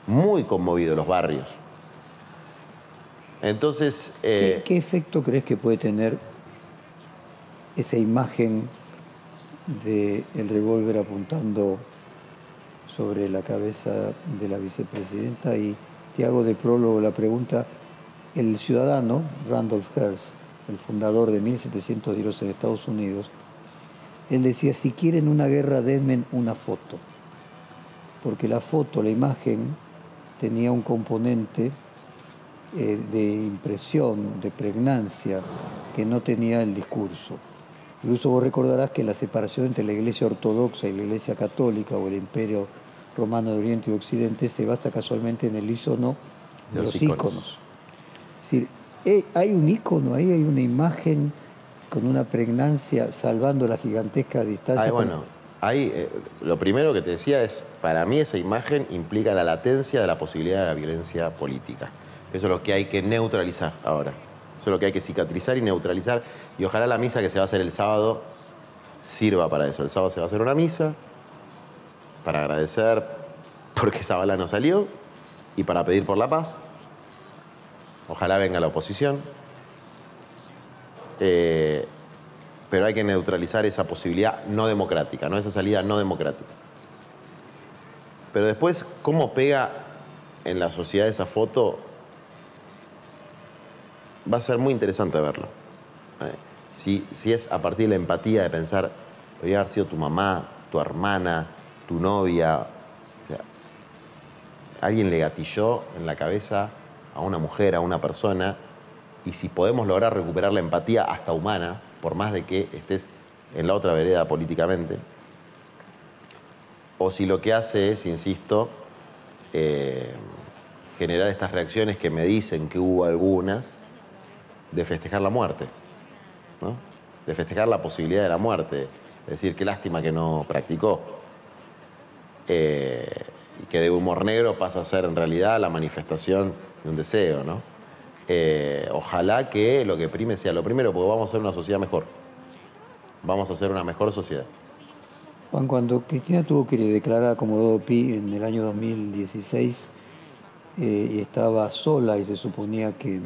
Muy conmovidos los barrios. Entonces... ¿Qué efecto crees que puede tener esa imagen del revólver apuntando sobre la cabeza de la vicepresidenta? Y te hago de prólogo la pregunta. El ciudadano Randolph Hearst, el fundador de 1710 en Estados Unidos, él decía, si quieren una guerra, denme una foto. Porque la foto, la imagen, tenía un componente de impresión, de pregnancia, que no tenía el discurso. Incluso vos recordarás que la separación entre la Iglesia Ortodoxa y la Iglesia Católica o el Imperio Romano de Oriente y Occidente se basa casualmente en el icono de los íconos. Es decir, hay un ícono ahí, hay una imagen con una pregnancia salvando la gigantesca distancia. Bueno, ahí lo primero que te decía es, para mí esa imagen implica la latencia de la posibilidad de la violencia política. Eso es lo que hay que neutralizar ahora. Eso es lo que hay que cicatrizar y neutralizar. Y ojalá la misa que se va a hacer el sábado sirva para eso. El sábado se va a hacer una misa para agradecer porque esa bala no salió y para pedir por la paz. Ojalá venga la oposición. Pero hay que neutralizar esa posibilidad no democrática, ¿no? Esa salida no democrática. Pero después, ¿cómo pega en la sociedad esa foto? Va a ser muy interesante verlo. Si es a partir de la empatía de pensar, podría haber sido tu mamá, tu hermana, tu novia. O sea, alguien le gatilló en la cabeza a una mujer, a una persona, y si podemos lograr recuperar la empatía hasta humana, por más de que estés en la otra vereda políticamente, o si lo que hace es, insisto, generar estas reacciones que me dicen que hubo algunas, de festejar la muerte, ¿no? De festejar la posibilidad de la muerte, es decir, qué lástima que no practicó, y que de humor negro pasa a ser en realidad la manifestación de un deseo, ¿no? Ojalá que lo que prime sea lo primero, porque vamos a ser una sociedad mejor. Vamos a ser una mejor sociedad. Juan, cuando Cristina tuvo que declarar como Dodo Pi en el año 2016 y estaba sola y se suponía que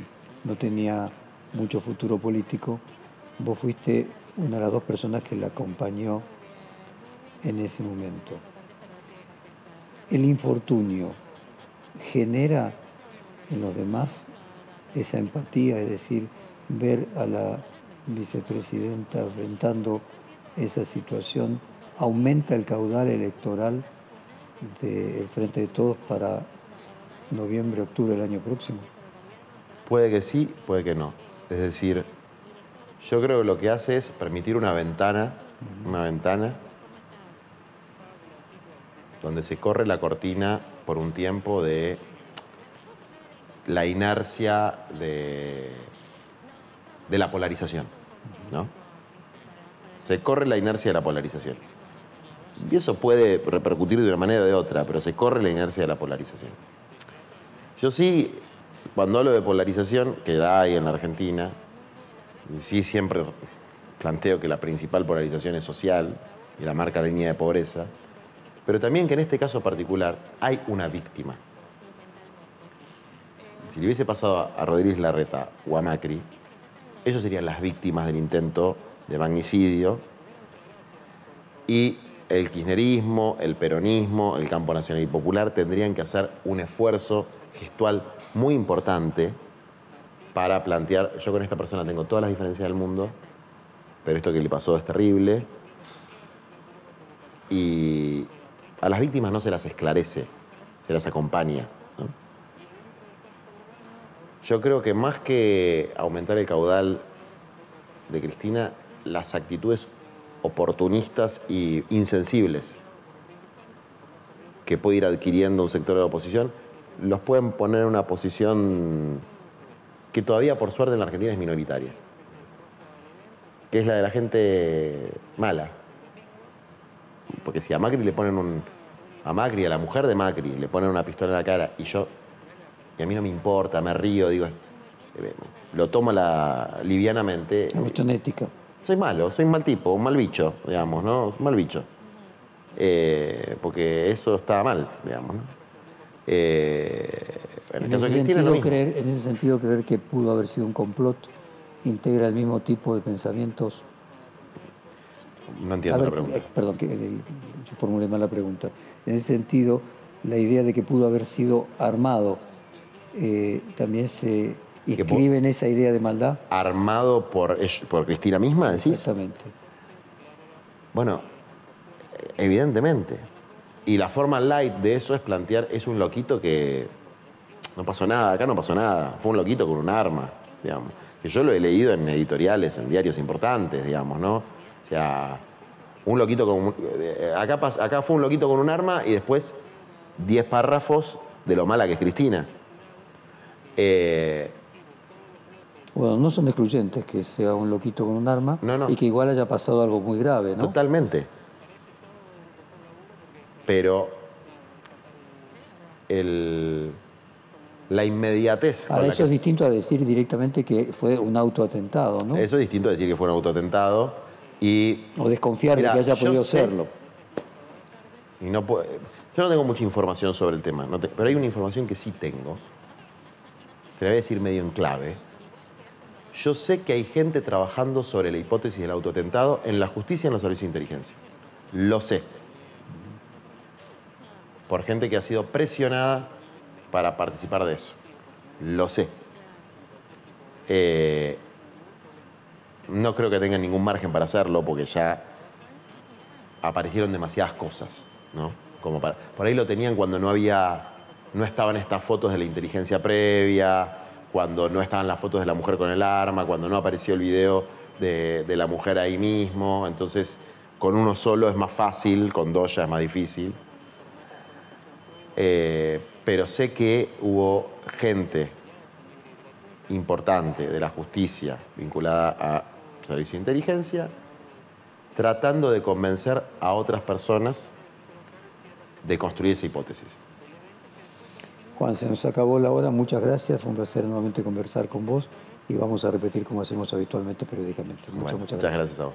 no tenía mucho futuro político, vos fuiste una de las dos personas que la acompañó en ese momento. El infortunio genera en los demás esa empatía, es decir, ver a la vicepresidenta enfrentando esa situación, aumenta el caudal electoral del Frente de Todos para noviembre, octubre del año próximo. Puede que sí, puede que no. Es decir, yo creo que lo que hace es permitir una ventana donde se corre la cortina por un tiempo de la inercia de la polarización, ¿no? Se corre la inercia de la polarización. Y eso puede repercutir de una manera o de otra, pero se corre la inercia de la polarización. Yo sí, cuando hablo de polarización, que la hay en la Argentina, sí siempre planteo que la principal polarización es social y la marca la línea de pobreza, pero también que en este caso particular hay una víctima. Si le hubiese pasado a Rodríguez Larreta o a Macri, ellos serían las víctimas del intento de magnicidio y el kirchnerismo, el peronismo, el campo nacional y popular tendrían que hacer un esfuerzo gestual muy importante para plantear, yo con esta persona tengo todas las diferencias del mundo, pero esto que le pasó es terrible, y a las víctimas no se las esclarece, se las acompaña, ¿no? Yo creo que más que aumentar el caudal de Cristina, las actitudes oportunistas y insensibles que puede ir adquiriendo un sector de la oposición, los pueden poner en una posición que todavía por suerte en la Argentina es minoritaria, que es la de la gente mala. Porque si a Macri le ponen a Macri, a la mujer de Macri, le ponen una pistola en la cara y a mí no me importa, me río, digo, lo tomo livianamente. Una cuestión ética. Soy malo, soy un mal tipo, un mal bicho, digamos, ¿no? Un mal bicho. Porque eso está mal, digamos, ¿no? En ese sentido, creer que pudo haber sido un complot integra el mismo tipo de pensamientos. No entiendo la pregunta. Perdón, yo formulé mal la pregunta. En ese sentido, la idea de que pudo haber sido armado también se inscribe en esa idea de maldad. ¿Armado por Cristina misma, decís? Exactamente. Bueno, evidentemente. Y la forma light de eso es plantear, es un loquito que no pasó nada, acá no pasó nada, fue un loquito con un arma, digamos. Que yo lo he leído en editoriales, en diarios importantes, digamos, ¿no? O sea, un loquito con... Acá fue un loquito con un arma y después 10 párrafos de lo mala que es Cristina. Bueno, no son excluyentes que sea un loquito con un arma y que igual haya pasado algo muy grave, ¿no? Totalmente. Pero la inmediatez... Ahora, eso es distinto a decir directamente que fue un autoatentado, ¿no? Eso es distinto a decir que fue un autoatentado o desconfiar de que haya podido serlo. Y no puedo, yo no tengo mucha información sobre el tema, pero hay una información que sí tengo. Te la voy a decir medio en clave. Yo sé que hay gente trabajando sobre la hipótesis del autoatentado en la justicia y en los servicios de inteligencia. Lo sé. Por gente que ha sido presionada para participar de eso. Lo sé. No creo que tengan ningún margen para hacerlo porque ya aparecieron demasiadas cosas, ¿no? Como por ahí lo tenían cuando no estaban estas fotos de la inteligencia previa, cuando no estaban las fotos de la mujer con el arma, cuando no apareció el video de la mujer ahí mismo. Entonces, con uno solo es más fácil, con dos ya es más difícil. Pero sé que hubo gente importante de la justicia vinculada a servicio de inteligencia tratando de convencer a otras personas de construir esa hipótesis. Juan, se nos acabó la hora. Muchas gracias. Fue un placer nuevamente conversar con vos y vamos a repetir como hacemos habitualmente periódicamente. Muchas gracias. Muchas gracias a vos.